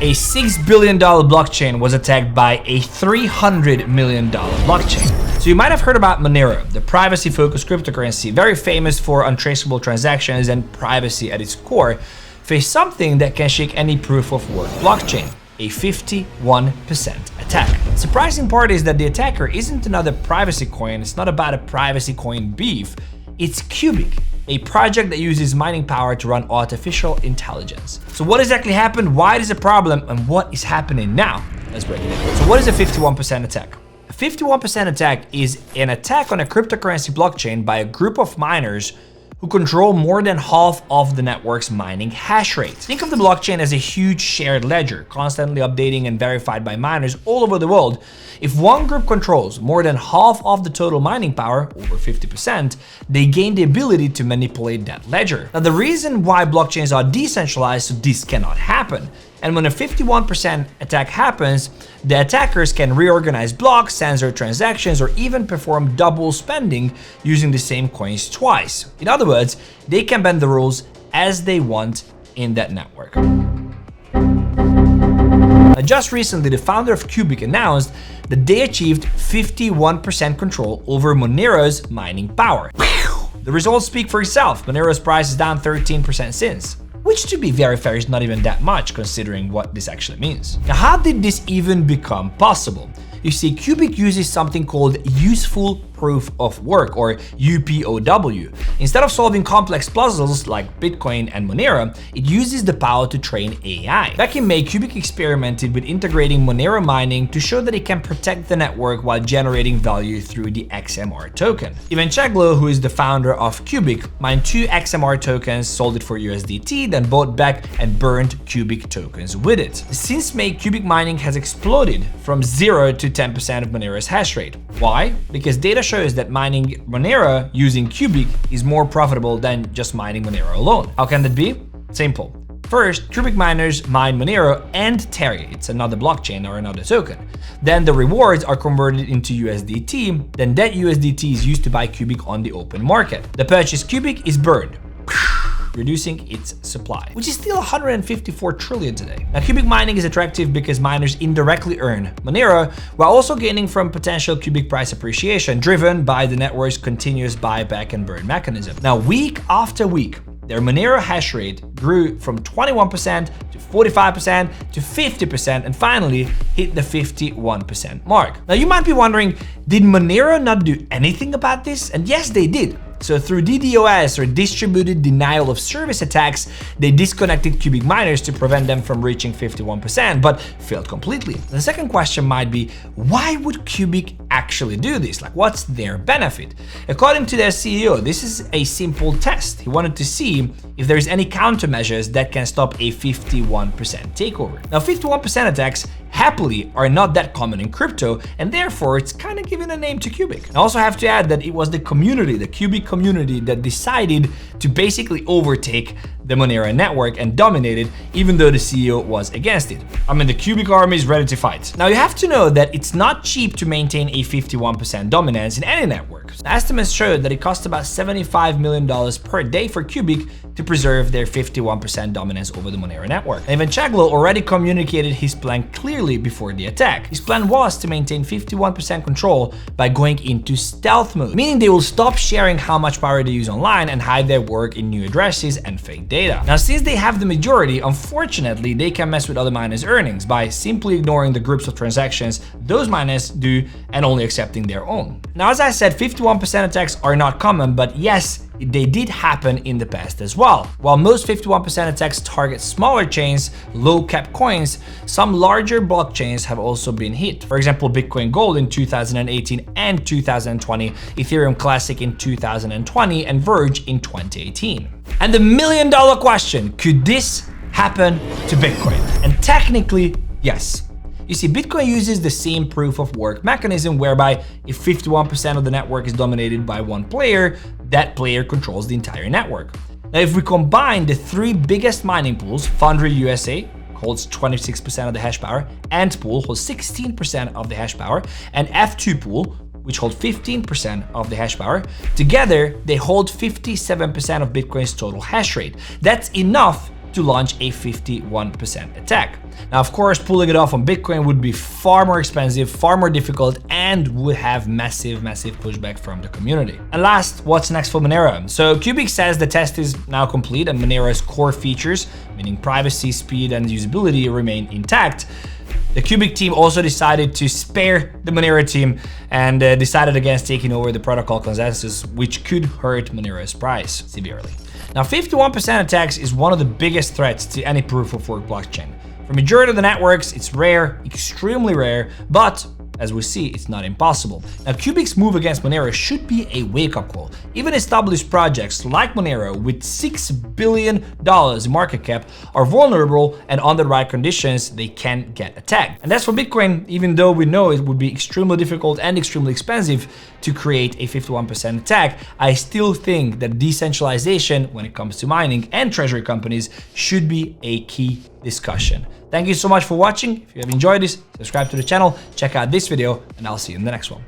A $6 billion blockchain was attacked by a $300 million blockchain. So you might have heard about Monero, the privacy-focused cryptocurrency, very famous for untraceable transactions and privacy at its core, faced something that can shake any proof-of-work blockchain, a 51% attack. The surprising part is that the attacker isn't another privacy coin, it's not about a privacy coin beef, it's Qubic, a project that uses mining power to run artificial intelligence. So what exactly happened, why it is a problem, and what is happening now? Let's break it down. So what is a 51% attack? A 51% attack is an attack on a cryptocurrency blockchain by a group of miners who control more than half of the network's mining hash rate. Think of the blockchain as a huge shared ledger, constantly updating and verified by miners all over the world. If one group controls more than half of the total mining power, over 50%, they gain the ability to manipulate that ledger. Now, the reason why blockchains are decentralized, so this cannot happen. And when a 51% attack happens, the attackers can reorganize blocks, censor transactions, or even perform double spending using the same coins twice. In other words, they can bend the rules as they want in that network. Now, just recently, the founder of Qubic announced that they achieved 51% control over Monero's mining power. The results speak for itself. Monero's price is down 13% since. Which, to be very fair, is not even that much considering what this actually means. Now, how did this even become possible? You see, Qubic uses something called useful proof of work, or UPoW. Instead of solving complex puzzles like Bitcoin and Monero, it uses the power to train AI. Back in May, Qubic experimented with integrating Monero mining to show that it can protect the network while generating value through the XMR token. 𝗕𝗟𝗥𝗦𝗧𝗘, who is the founder of Qubic, mined 2 XMR tokens, sold it for USDT, then bought back and burned Qubic tokens with it. Since May, Qubic mining has exploded from 0 to 10% of Monero's hash rate. Why? Because data shows that mining Monero using Qubic is more profitable than just mining Monero alone. How can that be? Simple. First, Qubic miners mine Monero and 𝗕𝗟𝗢, it's another blockchain or another token. Then the rewards are converted into USDT, then that USDT is used to buy Qubic on the open market. The purchased Qubic is burned, reducing its supply, which is still 154 trillion today. Now, Qubic mining is attractive because miners indirectly earn Monero while also gaining from potential Qubic price appreciation driven by the network's continuous buyback and burn mechanism. Now, week after week, their Monero hash rate grew from 21% to 45% to 50% and finally hit the 51% mark. Now, you might be wondering, did Monero not do anything about this? And yes, they did. So through DDoS, or distributed denial of service attacks, they disconnected Qubic miners to prevent them from reaching 51%, but failed completely. The second question might be, why would Qubic actually do this? Like, what's their benefit? According to their CEO, this is a simple test. He wanted to see if there's any countermeasures that can stop a 51% takeover. Now, 51% attacks happily are not that common in crypto, and therefore it's kind of giving a name to Qubic. I also have to add that it was the community, the Qubic community, that decided to basically overtake the Monero network and dominate it, even though the CEO was against it. I mean, the Qubic army is ready to fight. Now, you have to know that it's not cheap to maintain a 51% dominance in any network. Estimates showed that it cost about $75 million per day for Qubic to preserve their 51% dominance over the Monero network. And 𝗕𝗟𝗏𝗧𝗘 already communicated his plan clearly before the attack. His plan was to maintain 51% control by going into stealth mode, meaning they will stop sharing how much power they use online and hide their work in new addresses and fake data. Now, since they have the majority, unfortunately, they can mess with other miners' earnings by simply ignoring the groups of transactions those miners do and only accepting their own. Now, as I said, 51% attacks are not common, but yes, they did happen in the past as well. While most 51% attacks target smaller chains, low-cap coins, some larger blockchains have also been hit. For example, Bitcoin Gold in 2018 and 2020, Ethereum Classic in 2020, and Verge in 2018. And the million-dollar question, could this happen to Bitcoin? And technically, yes. You see, Bitcoin uses the same proof of work mechanism whereby if 51% of the network is dominated by one player, that player controls the entire network. Now, if we combine the 3 biggest mining pools, Foundry USA holds 26% of the hash power, Ant Pool holds 16% of the hash power, and F2 Pool, which hold 15% of the hash power, together they hold 57% of Bitcoin's total hash rate. That's enough to launch a 51% attack. Now, of course, pulling it off on Bitcoin would be far more expensive, far more difficult, and would have massive pushback from the community. And last, what's next for Monero? So Qubic says the test is now complete and Monero's core features, meaning privacy, speed, and usability, remain intact. The Qubic team also decided to spare the Monero team and decided against taking over the protocol consensus, which could hurt Monero's price severely. Now, 51% attacks is one of the biggest threats to any proof of work blockchain. For majority of the networks, it's rare, extremely rare, but as we see, it's not impossible. Now, Qubic's move against Monero should be a wake-up call. Even established projects like Monero with $6 billion in market cap are vulnerable, and under the right conditions, they can get attacked. And that's for Bitcoin, even though we know it would be extremely difficult and extremely expensive to create a 51% attack, I still think that decentralization when it comes to mining and treasury companies should be a key discussion. Thank you so much for watching. If you have enjoyed this, subscribe to the channel, check out this video, and I'll see you in the next one.